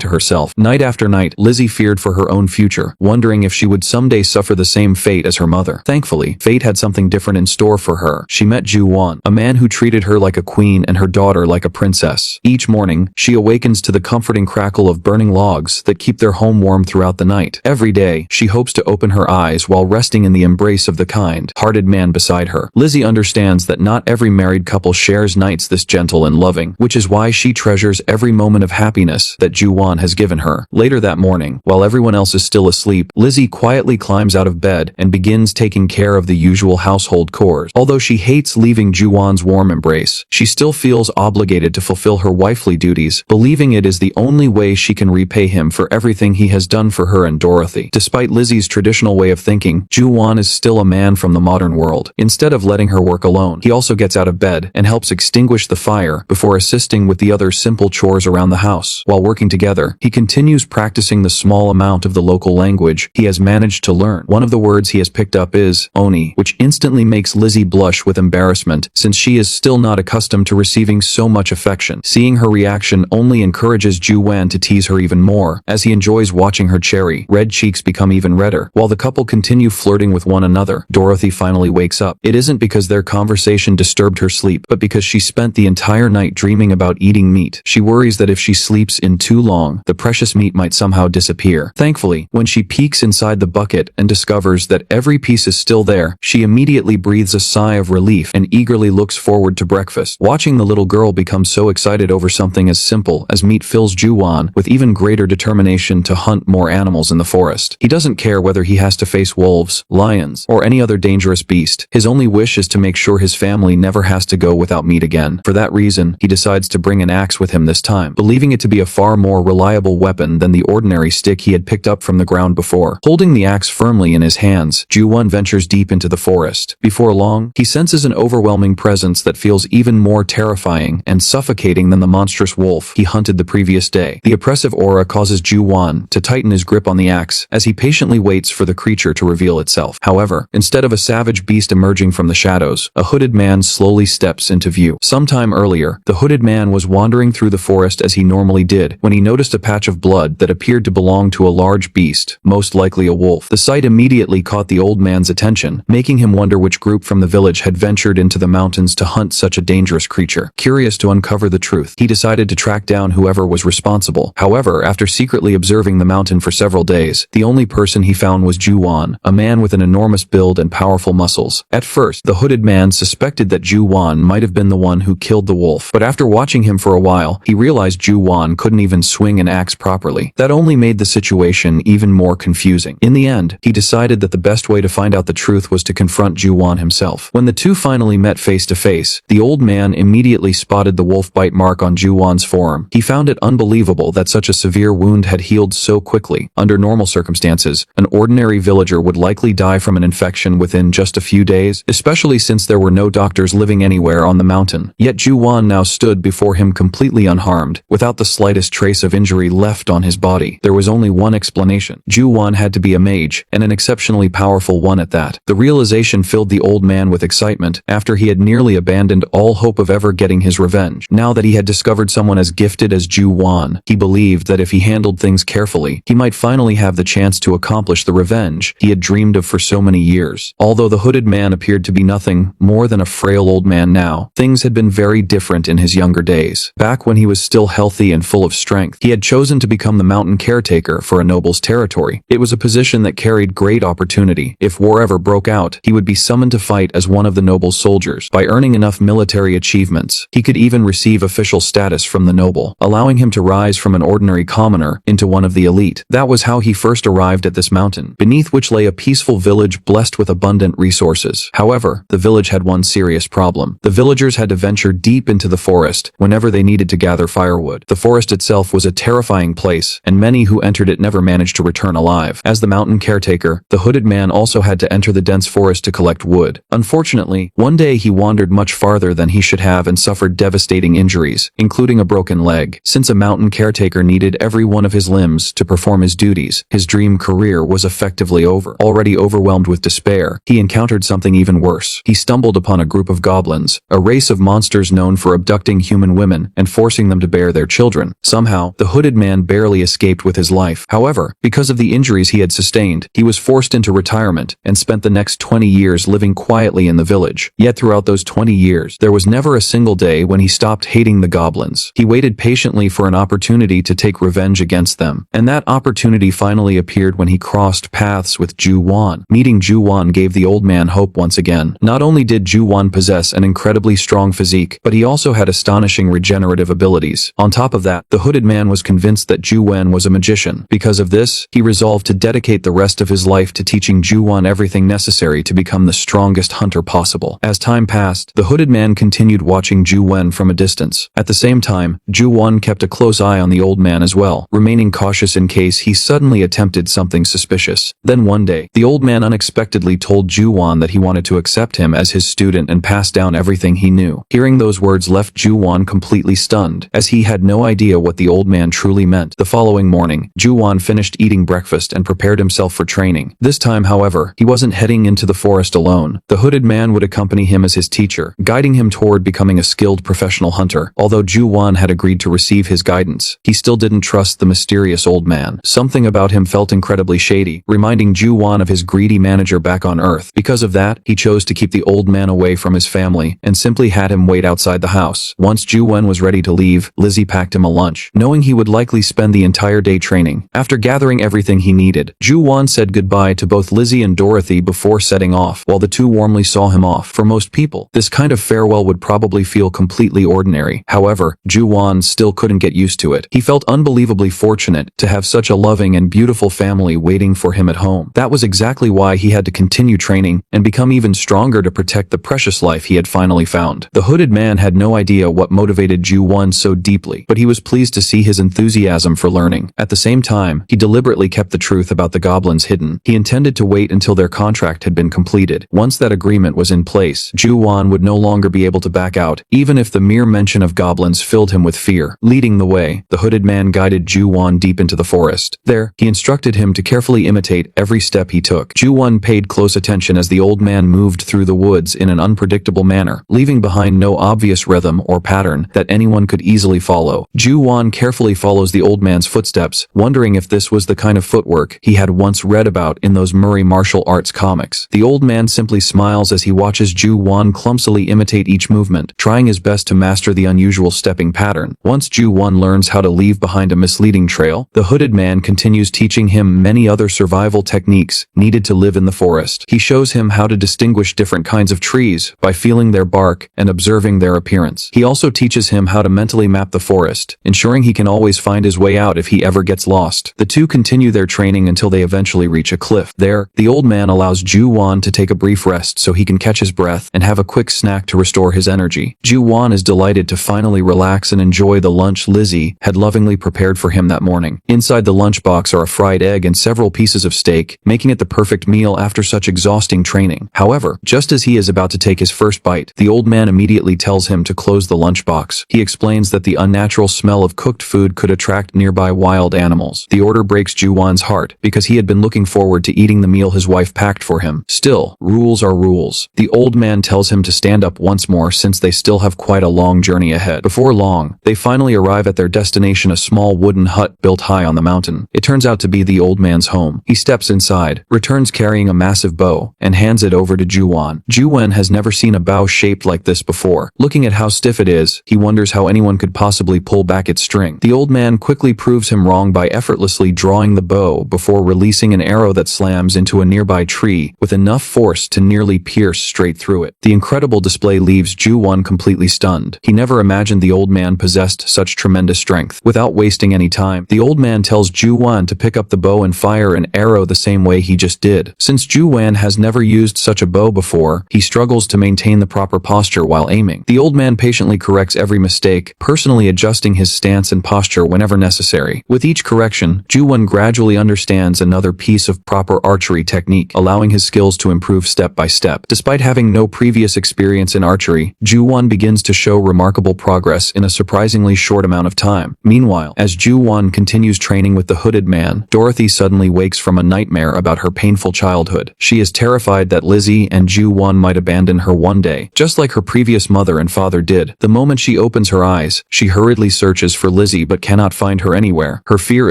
to herself. Night after night, Lizzie feared for her own future, wondering if she would someday suffer the same fate as her mother. Thankfully, fate had something different in store for her. She met Ju-won, a man who treated her like a queen and her daughter like a princess. Each morning, she awakens to the comforting crackle of burning logs that keep their home warm throughout the night. Every day, she hopes to open her eyes while resting in the embrace of the kind-hearted man beside her. Lizzie understands that not every married couple shares nights this gentle and loving, which is why she treasures every moment of happiness that Ju-won has given her. Later that morning, while everyone else is still asleep, Lizzie quietly climbs out of bed and begins taking care of the usual household chores. Although she hates leaving Ju-won's warm embrace, she still feels obligated to fulfill her wifely duties, believing it is the only way she can repay him for everything he has done for her and Dorothy. Despite Lizzie's traditional way of thinking, Ju-won is still a man from the modern world. Instead of letting her work alone, he also gets out of bed and helps extinguish the fire before assisting with the other simple chores around the house. While working together, he continues practicing the small amount of the local language he has managed to learn. One of the words he has picked up is oni, which instantly makes Lizzie blush with embarrassment since she is still not accustomed to receiving so much affection. Seeing her reaction only encourages Ju-won to tease her even more. As he enjoys watching her cherry red cheeks become even redder. While the couple continue flirting with one another, Dorothy finally wakes up. It isn't because their conversation disturbed her sleep, but because she spent the entire night dreaming about eating meat. She worries that if she sleeps in too long, the precious meat might somehow disappear. Thankfully, when she peeks inside the bucket and discovers that every piece is still there, she immediately breathes a sigh of relief and eagerly looks forward to breakfast. Watching the little girl become so excited over something as simple as meat fills Ju-won with even greater determination to hunt more animals in the forest. He doesn't care whether he has to face wolves, lions, or any other dangerous beast. His only wish is to make sure his family never has to go without meat again. For that reason, he decides to bring an axe with him this time, believing it to be a far more reliable weapon than the ordinary stick he had picked up from the ground before. Holding the axe firmly in his hands, Ju-won ventures deep into the forest. Before long, he senses an overwhelming presence that feels even more terrifying and suffocating than the monstrous wolf he hunted the previous day. The oppressive aura causes Ju-won to tighten his grip on the axe as he patiently waits for the creature to reveal itself. However, instead of a savage beast emerging from the shadows, a hooded man slowly steps into view. Sometime earlier, the hooded man was wandering through the forest as he normally did when he noticed a patch of blood that appeared to belong to a large beast, most likely a wolf. The sight immediately caught the old man's attention, making him wonder which group from the village had ventured into the mountains to hunt such a dangerous creature. Curious to uncover the truth, he decided to track down whoever was responsible. However, after secretly observing the mountain for several days, the only person he found was Ju-won, a man with an enormous build and powerful muscles. At first, the hooded man suspected that Ju-won might have been the one who killed the wolf, but after watching him for a while, he realized Ju-won couldn't even swing an axe properly. That only made the situation even more confusing. In the end, he decided that the best way to find out the truth was to confront Ju-won himself. When the two finally met face to face, the old man immediately spotted the wolf bite mark on Ju-won's forearm. He found it unbelievable that such a severe wound had healed so quickly. Under normal circumstances, an ordinary villager would likely die from an infection within just a few days, especially since there were no doctors living anywhere on the mountain. Yet Ju-won now stood before him completely unharmed, without the slightest trace of injury left on his body. There was only one explanation. Ju-won had to be a mage, and an exceptionally powerful one at that. The realization filled the old man with excitement after he had nearly abandoned all hope of ever getting his revenge. Now that he had discovered someone as gifted as Ju-won, he believed that if he handled things carefully, he might finally have the chance to accomplish the revenge he had dreamed of for so many years. Although the hooded man appeared to be nothing more than a frail old man now, things had been very different in his younger days. Back when he was still healthy and full of strength, he had chosen to become the mountain caretaker for a noble's territory. It was a position that carried great opportunity. If war ever broke out, he would be summoned to fight as one of the noble's soldiers. By earning enough military achievements, he could even receive official status from the noble, allowing him to rise from an ordinary commoner into one of the elite. That was how he first arrived at this mountain, beneath which lay a peaceful village blessed with abundant resources. However, the village had one serious problem. The villagers had to venture deep into the forest whenever they needed to gather firewood. The forest itself was a terrifying place, and many who entered it never managed to return alive. As the mountain caretaker, the hooded man also had to enter the dense forest to collect wood. Unfortunately, one day he wandered much farther than he should have and suffered devastating injuries, including a broken leg. Since a mountain caretaker needed every one of his limbs to perform his duties, his dream career was effectively over. Already overwhelmed with despair, he encountered something even worse. He stumbled upon a group group of goblins, a race of monsters known for abducting human women and forcing them to bear their children. Somehow, the hooded man barely escaped with his life. However, because of the injuries he had sustained, he was forced into retirement and spent the next 20 years living quietly in the village. Yet throughout those 20 years, there was never a single day when he stopped hating the goblins. He waited patiently for an opportunity to take revenge against them, and that opportunity finally appeared when he crossed paths with Ju-won. Meeting Ju-won gave the old man hope once again. Not only did Ju-won possess an incredibly strong physique, but he also had astonishing regenerative abilities. On top of that, the hooded man was convinced that Ju-won was a magician. Because of this, he resolved to dedicate the rest of his life to teaching Ju-won everything necessary to become the strongest hunter possible. As time passed, the hooded man continued watching Ju-won from a distance. At the same time, Ju-won kept a close eye on the old man as well, remaining cautious in case he suddenly attempted something suspicious. Then one day, the old man unexpectedly told Ju-won that he wanted to accept him as his student and pass down everything he knew. Hearing those words left Ju-won completely stunned, as he had no idea what the old man truly meant. The following morning, Ju-won finished eating breakfast and prepared himself for training. This time, however, he wasn't heading into the forest alone. The hooded man would accompany him as his teacher, guiding him toward becoming a skilled professional hunter. Although Ju-won had agreed to receive his guidance, he still didn't trust the mysterious old man. Something about him felt incredibly shady, reminding Ju-won of his greedy manager back on Earth. Because of that, he chose to keep the old man away from his family and simply had him wait outside the house. Once Ju-won was ready to leave, Lizzie packed him a lunch, knowing he would likely spend the entire day training. After gathering everything he needed, Ju-won said goodbye to both Lizzie and Dorothy before setting off, while the two warmly saw him off. For most people, this kind of farewell would probably feel completely ordinary. However, Ju-won still couldn't get used to it. He felt unbelievably fortunate to have such a loving and beautiful family waiting for him at home. That was exactly why he had to continue training and become even stronger to protect the precious life he had finally found. The hooded man had no idea what motivated Ju-won so deeply, but he was pleased to see his enthusiasm for learning. At the same time, he deliberately kept the truth about the goblins hidden. He intended to wait until their contract had been completed. Once that agreement was in place, Ju-won would no longer be able to back out, even if the mere mention of goblins filled him with fear. Leading the way, the hooded man guided Ju-won deep into the forest. There, he instructed him to carefully imitate every step he took. Ju-won paid close attention as the old man moved through the woods in an unpredictable manner, leaving behind no obvious rhythm or pattern that anyone could easily follow. Ju-won carefully follows the old man's footsteps, wondering if this was the kind of footwork he had once read about in those Murray martial arts comics. The old man simply smiles as he watches Ju-won clumsily imitate each movement, trying his best to master the unusual stepping pattern. Once Ju-won learns how to leave behind a misleading trail, the hooded man continues teaching him many other survival techniques needed to live in the forest. He shows him how to distinguish different kinds of trees by feeling their bark and observing their appearance. He also teaches him how to mentally map the forest, ensuring he can always find his way out if he ever gets lost. The two continue their training until they eventually reach a cliff. There, the old man allows Ju-won to take a brief rest so he can catch his breath and have a quick snack to restore his energy. Ju-won is delighted to finally relax and enjoy the lunch Lizzie had lovingly prepared for him that morning. Inside the lunchbox are a fried egg and several pieces of steak, making it the perfect meal after such exhausting training. However, just as he is about to take his first bite, the old man immediately tells him to close the lunchbox. He explains that the unnatural smell of cooked food could attract nearby wild animals. The order breaks Ju-won's heart, because he had been looking forward to eating the meal his wife packed for him. Still, rules are rules. The old man tells him to stand up once more since they still have quite a long journey ahead. Before long, they finally arrive at their destination, a small wooden hut built high on the mountain. It turns out to be the old man's home. He steps inside, returns carrying a massive bow, and hands it over to Ju-won. Ju-won has never seen a bow shaped like this before. Looking at how stiff it is, he wonders how anyone could possibly pull back its string. The old man quickly proves him wrong by effortlessly drawing the bow before releasing an arrow that slams into a nearby tree with enough force to nearly pierce straight through it. The incredible display leaves Ju-won completely stunned. He never imagined the old man possessed such tremendous strength. Without wasting any time, the old man tells Ju-won to pick up the bow and fire an arrow the same way he just did. Since Ju-won has never used such a bow before, he struggles to maintain the proper posture while aiming. The old man patiently corrects every mistake, personally adjusting his stance and posture whenever necessary. With each correction, Ju-won gradually understands another piece of proper archery technique, allowing his skills to improve step by step. Despite having no previous experience in archery, Ju-won begins to show remarkable progress in a surprisingly short amount of time. Meanwhile, as Ju-won continues training with the hooded man, Dorothy suddenly wakes from a nightmare about her painful childhood. She is terrified that Lizzie and Ju-won might abandon her her one day, just like her previous mother and father did. The moment she opens her eyes, she hurriedly searches for Lizzie but cannot find her anywhere. Her fear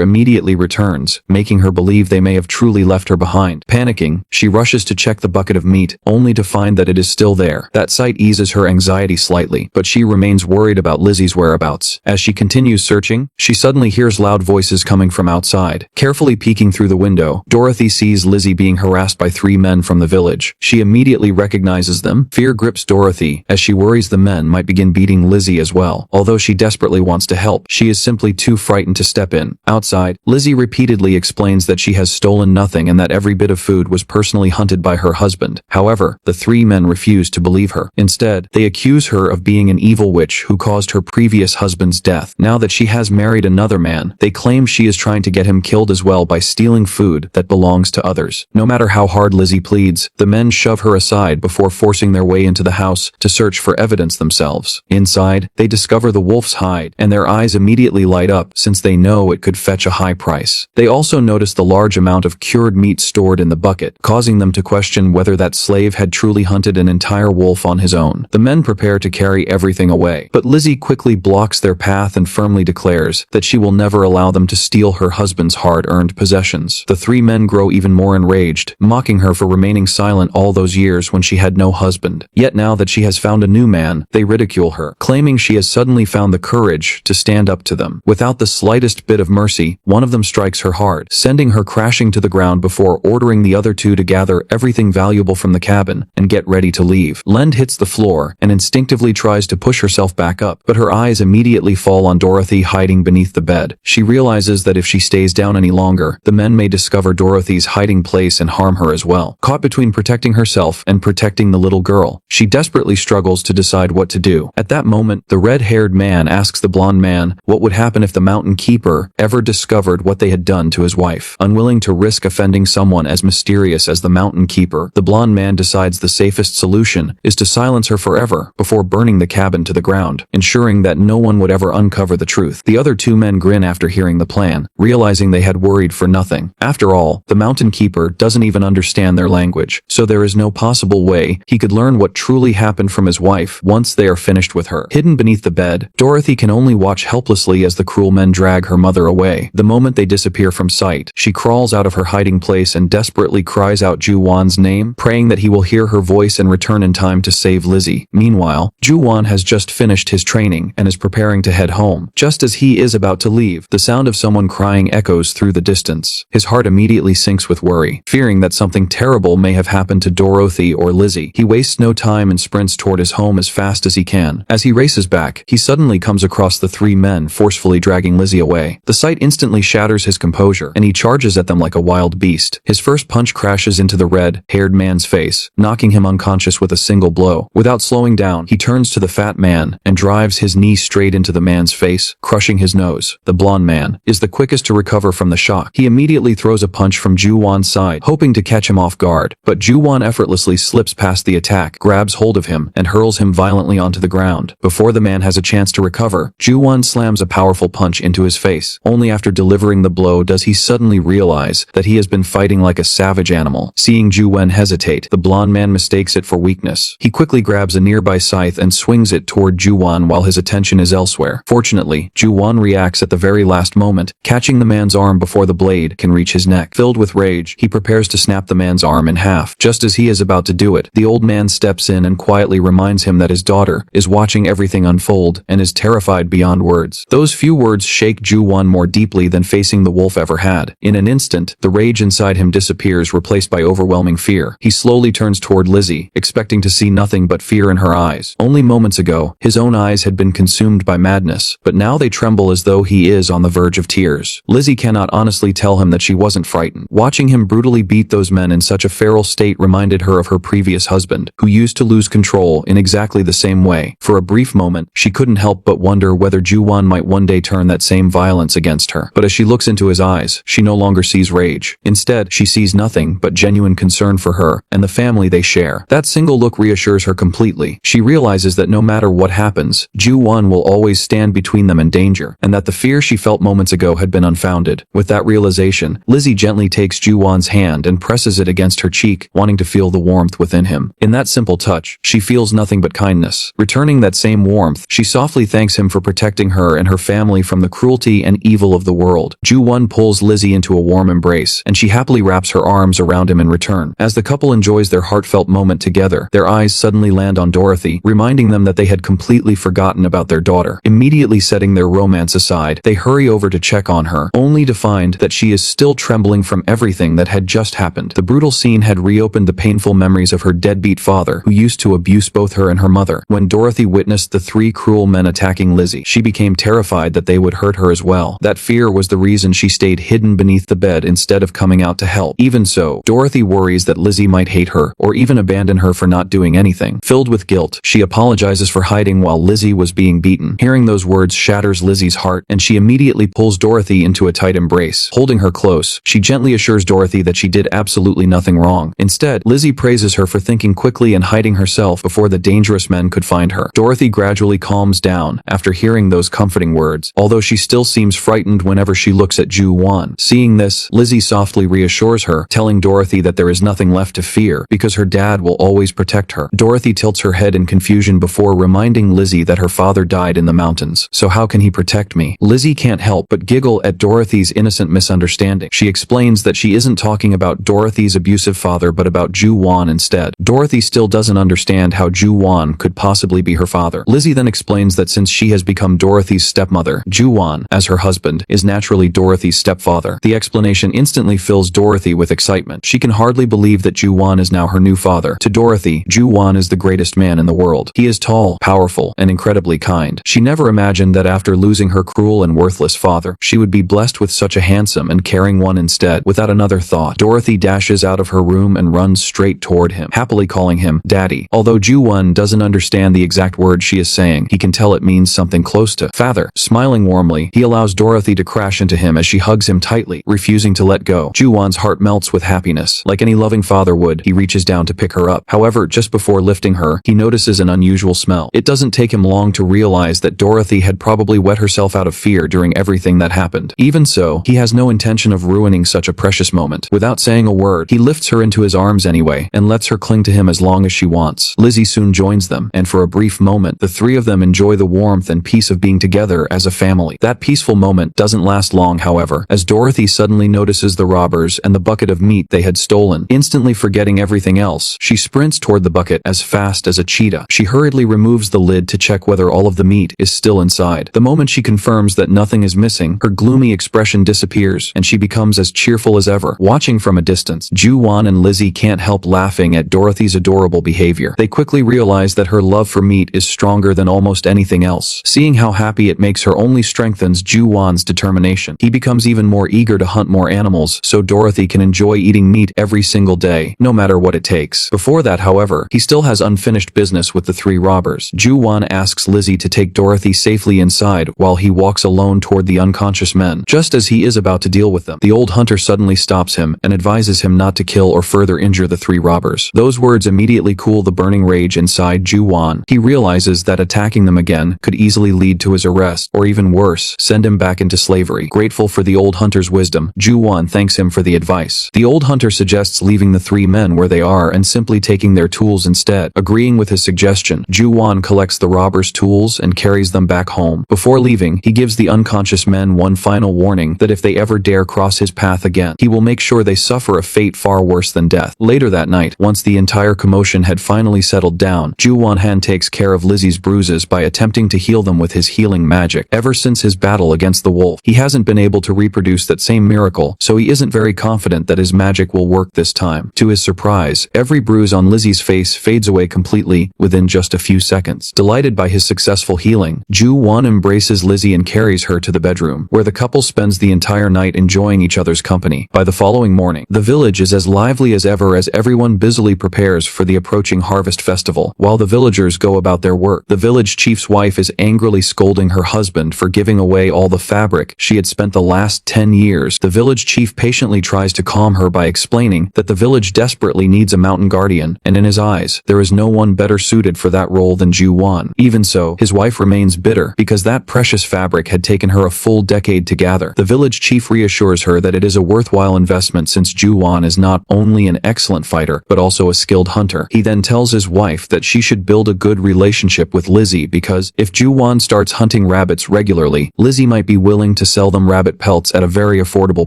immediately returns, making her believe they may have truly left her behind. Panicking, she rushes to check the bucket of meat, only to find that it is still there. That sight eases her anxiety slightly, but she remains worried about Lizzie's whereabouts. As she continues searching, she suddenly hears loud voices coming from outside. Carefully peeking through the window, Dorothy sees Lizzie being harassed by 3 men from the village. She immediately recognizes them. Fear grips Dorothy, as she worries the men might begin beating Lizzie as well. Although she desperately wants to help, she is simply too frightened to step in. Outside, Lizzie repeatedly explains that she has stolen nothing and that every bit of food was personally hunted by her husband. However, the 3 men refuse to believe her. Instead, they accuse her of being an evil witch who caused her previous husband's death. Now that she has married another man, they claim she is trying to get him killed as well by stealing food that belongs to others. No matter how hard Lizzie pleads, the men shove her aside before forcing their way into the house to search for evidence themselves. Inside, they discover the wolf's hide, and their eyes immediately light up since they know it could fetch a high price. They also notice the large amount of cured meat stored in the bucket, causing them to question whether that slave had truly hunted an entire wolf on his own. The men prepare to carry everything away, but Lizzie quickly blocks their path and firmly declares that she will never allow them to steal her husband's hard-earned possessions. The 3 men grow even more enraged, mocking her for remaining silent all those years when she had no husband. Yet now that she has found a new man, they ridicule her, claiming she has suddenly found the courage to stand up to them. Without the slightest bit of mercy, one of them strikes her hard, sending her crashing to the ground before ordering the other 2 to gather everything valuable from the cabin and get ready to leave. Lend hits the floor and instinctively tries to push herself back up, but her eyes immediately fall on Dorothy hiding beneath the bed. She realizes that if she stays down any longer, the men may discover Dorothy's hiding place and harm her as well. Caught between protecting herself and protecting the little girl, she desperately struggles to decide what to do. At that moment, the red-haired man asks the blonde man what would happen if the mountain keeper ever discovered what they had done to his wife. Unwilling to risk offending someone as mysterious as the mountain keeper, the blonde man decides the safest solution is to silence her forever before burning the cabin to the ground, ensuring that no one would ever uncover the truth. The other 2 men grin after hearing the plan, realizing they had worried for nothing. After all, the mountain keeper doesn't even understand their language, so there is no possible way he could learn what truly happened from his wife once they are finished with her. Hidden beneath the bed, Dorothy can only watch helplessly as the cruel men drag her mother away. The moment they disappear from sight, she crawls out of her hiding place and desperately cries out Ju-won's name, praying that he will hear her voice and return in time to save Lizzie. Meanwhile, Ju-won has just finished his training and is preparing to head home. Just as he is about to leave, the sound of someone crying echoes through the distance. His heart immediately sinks with worry, fearing that something terrible may have happened to Dorothy or Lizzie. He wastes no time and sprints toward his home as fast as he can. As he races back, he suddenly comes across the 3 men forcefully dragging Lizzie away. The sight instantly shatters his composure, and he charges at them like a wild beast. His first punch crashes into the red-haired man's face, knocking him unconscious with a single blow. Without slowing down, he turns to the fat man and drives his knee straight into the man's face, crushing his nose. The blonde man is the quickest to recover from the shock. He immediately throws a punch from Ju-won's side, hoping to catch him off guard, but Ju-won effortlessly slips past the attack, grabs hold of him, and hurls him violently onto the ground. Before the man has a chance to recover, Ju-won slams a powerful punch into his face. Only after delivering the blow does he suddenly realize that he has been fighting like a savage animal. Seeing Ju-won hesitate, the blonde man mistakes it for weakness. He quickly grabs a nearby scythe and swings it toward Ju-won while his attention is elsewhere. Fortunately, Ju-won reacts at the very last moment, catching the man's arm before the blade can reach his neck. Filled with rage, he prepares to snap the man's arm in half. Just as he is about to do it, the old man steps in and quietly reminds him that his daughter is watching everything unfold and is terrified beyond words. Those few words shake Ju-won more deeply than facing the wolf ever had. In an instant, the rage inside him disappears, replaced by overwhelming fear. He slowly turns toward Lizzie, expecting to see nothing but fear in her eyes. Only moments ago, his own eyes had been consumed by madness, but now they tremble as though he is on the verge of tears. Lizzie cannot honestly tell him that she wasn't frightened. Watching him brutally beat those men in such a feral state reminded her of her previous husband, who used to lose control in exactly the same way. For a brief moment, she couldn't help but wonder whether Ju-won might one day turn that same violence against her. But as she looks into his eyes, she no longer sees rage. Instead, she sees nothing but genuine concern for her and the family they share. That single look reassures her completely. She realizes that no matter what happens, Ju-won will always stand between them and danger, and that the fear she felt moments ago had been unfounded. With that realization, Lizzie gently takes Ju-won's hand and presses it against her cheek, wanting to feel the warmth within him. In that simple touch, she feels nothing but kindness. Returning that same warmth, she softly thanks him for protecting her and her family from the cruelty and evil of the world. Ju-won pulls Lizzie into a warm embrace, and she happily wraps her arms around him in return. As the couple enjoys their heartfelt moment together, their eyes suddenly land on Dorothy, reminding them that they had completely forgotten about their daughter. Immediately setting their romance aside, they hurry over to check on her, only to find that she is still trembling from everything that had just happened. The brutal scene had reopened the painful memories of her deadbeat father, who used to abuse both her and her mother. When Dorothy witnessed the three cruel men attacking Lizzie, she became terrified that they would hurt her as well. That fear was the reason she stayed hidden beneath the bed instead of coming out to help. Even so, Dorothy worries that Lizzie might hate her, or even abandon her for not doing anything. Filled with guilt, she apologizes for hiding while Lizzie was being beaten. Hearing those words shatters Lizzie's heart, and she immediately pulls Dorothy into a tight embrace. Holding her close, she gently assures Dorothy that she did absolutely nothing wrong. Instead, Lizzie praises her for thinking quickly and hiding herself before the dangerous men could find her. Dorothy gradually calms down after hearing those comforting words, although she still seems frightened whenever she looks at Ju-won. Seeing this, Lizzie softly reassures her, telling Dorothy that there is nothing left to fear because her dad will always protect her. Dorothy tilts her head in confusion before reminding Lizzie that her father died in the mountains. So how can he protect me? Lizzie can't help but giggle at Dorothy's innocent misunderstanding. She explains that she isn't talking about Dorothy's abusive father but about Ju-won instead. Dorothy still doesn't understand how Ju-won could possibly be her father. Lizzie then explains that since she has become Dorothy's stepmother, Ju-won, as her husband, is naturally Dorothy's stepfather. The explanation instantly fills Dorothy with excitement. She can hardly believe that Ju-won is now her new father. To Dorothy, Ju-won is the greatest man in the world. He is tall, powerful, and incredibly kind. She never imagined that after losing her cruel and worthless father, she would be blessed with such a handsome and caring one instead. Without another thought, Dorothy dashes out of her room and runs straight toward him, happily calling him Daddy. Although Ju-won doesn't understand the exact word she is saying, he can tell it means something close to father. Smiling warmly, he allows Dorothy to crash into him as she hugs him tightly, refusing to let go. Ju-won's heart melts with happiness. Like any loving father would, he reaches down to pick her up. However, just before lifting her, he notices an unusual smell. It doesn't take him long to realize that Dorothy had probably wet herself out of fear during everything that happened. Even so, he has no intention of ruining such a precious moment. Without saying a word, he lifts her into his arms anyway, and lets her cling to him as long as she wants. Lizzie soon joins them, and for a brief moment, the three of them enjoy the warmth and peace of being together as a family. That peaceful moment doesn't last long, however, as Dorothy suddenly notices the robbers and the bucket of meat they had stolen. Instantly forgetting everything else, she sprints toward the bucket as fast as a cheetah. She hurriedly removes the lid to check whether all of the meat is still inside. The moment she confirms that nothing is missing, her gloomy expression disappears, and she becomes as cheerful as ever. Watching from a distance, Ju-won and Lizzie can't help laughing at Dorothy's adorable behavior. They quickly realize that her love for meat is stronger than almost anything else. Seeing how happy it makes her only strengthens Ju-won's determination. He becomes even more eager to hunt more animals so Dorothy can enjoy eating meat every single day, no matter what it takes. Before that, however, he still has unfinished business with the three robbers. Ju-won asks Lizzie to take Dorothy safely inside while he walks alone toward the unconscious men. Just as he is about to deal with them, the old hunter suddenly stops him and advises him not to kill or further injure the three robbers. Those words immediately cool the burning rage inside Ju-won. He realizes that attacking them again could easily lead to his arrest, or even worse, send him back into slavery. Grateful for the old hunter's wisdom, Ju-won thanks him for the advice. The old hunter suggests leaving the three men where they are and simply taking their tools instead. Agreeing with his suggestion, Ju-won collects the robbers' tools and carries them back home. Before leaving, he gives the unconscious men one final warning that if they ever dare cross his path again, he will make sure they suffer a fate far worse than death. Later that night, once the entire commotion had finally settled down, Ju-won takes care of Lizzie's bruises by attempting to heal them with his healing magic. Ever since his battle against the wolf, he hasn't been able to reproduce that same miracle, so he isn't very confident that his magic will work this time. To his surprise, every bruise on Lizzie's face fades away completely within just a few seconds. Delighted by his successful healing, Ju-won embraces Lizzie and carries her to the bedroom, where the couple spends the entire night enjoying each other's company. By the following morning, the village is as lively as ever as everyone busily prepares for the approaching harvest festival. While the villagers go about their work, the village chief's wife is angrily scolding her husband for giving away all the fabric she had spent the last 10 years. The village chief patiently tries to calm her by explaining that the village desperately needs a mountain guardian, and in his eyes, there is no one better suited for that role than Ju-won. Even so, his wife remains bitter because that precious fabric had taken her a full decade to gather. The village chief reassures her that it is a worthwhile investment since Ju-won is not only an excellent fighter, but also a skilled hunter. hunter. He then tells his wife that she should build a good relationship with Lizzie because if Ju-won starts hunting rabbits regularly, Lizzie might be willing to sell them rabbit pelts at a very affordable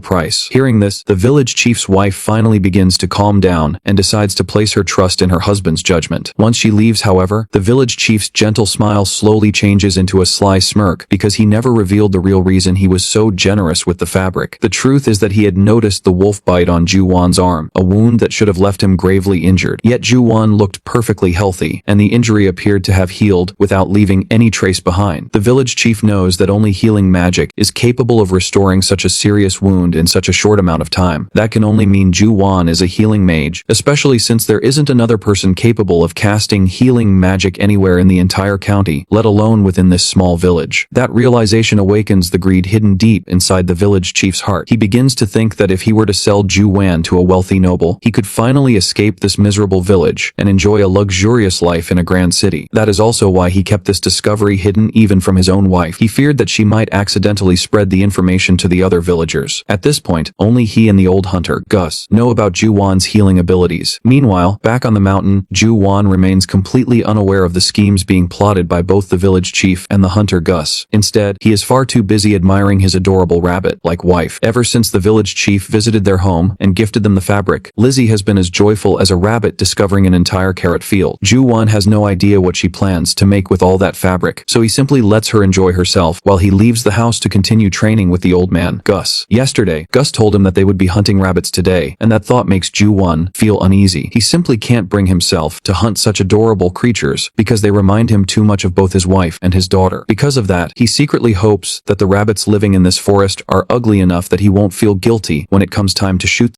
price. Hearing this, the village chief's wife finally begins to calm down and decides to place her trust in her husband's judgment. Once she leaves, however, the village chief's gentle smile slowly changes into a sly smirk because he never revealed the real reason he was so generous with the fabric. The truth is that he had noticed the wolf bite on Ju-won's arm, a wound that should have left him gravely injured. Yet Ju-won looked perfectly healthy, and the injury appeared to have healed without leaving any trace behind. The village chief knows that only healing magic is capable of restoring such a serious wound in such a short amount of time. That can only mean Ju-won is a healing mage, especially since there isn't another person capable of casting healing magic anywhere in the entire county, let alone within this small village. That realization awakens the greed hidden deep inside the village chief's heart. He begins to think that if he were to sell Ju-wan to a wealthy noble, he could finally escape this miserable village and enjoy a luxurious life in a grand city. That is also why he kept this discovery hidden even from his own wife. He feared that she might accidentally spread the information to the other villagers. At this point, only he and the old hunter, Gus, know about Ju-wan's healing abilities. Meanwhile, back on the mountain, Ju-wan remains completely unaware of the schemes being plotted by both the village chief and the hunter Gus. Instead, he is far too busy admiring his adorable rabbit-like wife. Ever since the village chief visited their home and gifted them the fabric, Lizzie has been as joyful as a rabbit discovering an entire carrot field. Ju-won has no idea what she plans to make with all that fabric, so he simply lets her enjoy herself while he leaves the house to continue training with the old man, Gus. Yesterday, Gus told him that they would be hunting rabbits today, and that thought makes Ju-won feel uneasy. He simply can't bring himself to hunt such adorable creatures because they remind him too much of both his wife and his daughter. Because of that, he secretly hopes that the rabbits living in this forest are ugly enough that he won't feel guilty when it comes time to shoot